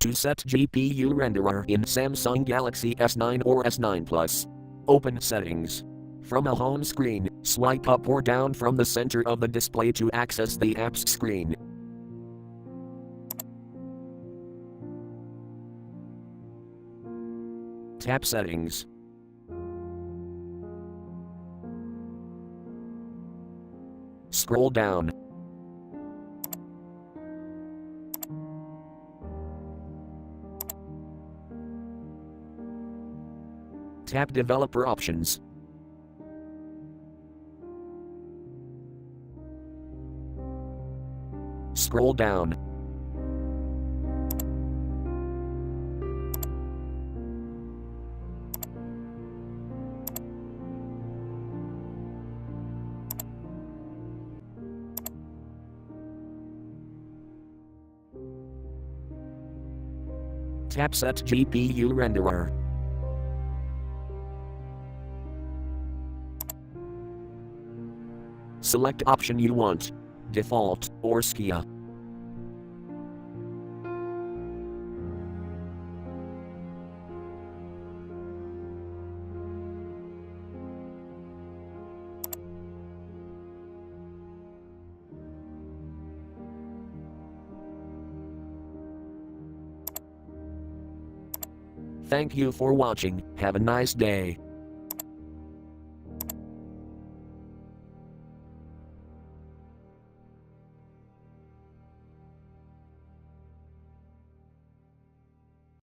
To set GPU renderer in Samsung Galaxy S9 or S9 Plus. Open Settings. From a home screen, swipe up or down from the center of the display to access the apps screen. Tap Settings. Scroll down. Tap Developer Options. Scroll down. Tap Set GPU renderer. Select option you want, default or Skia. Thank you for watching. Have a nice day.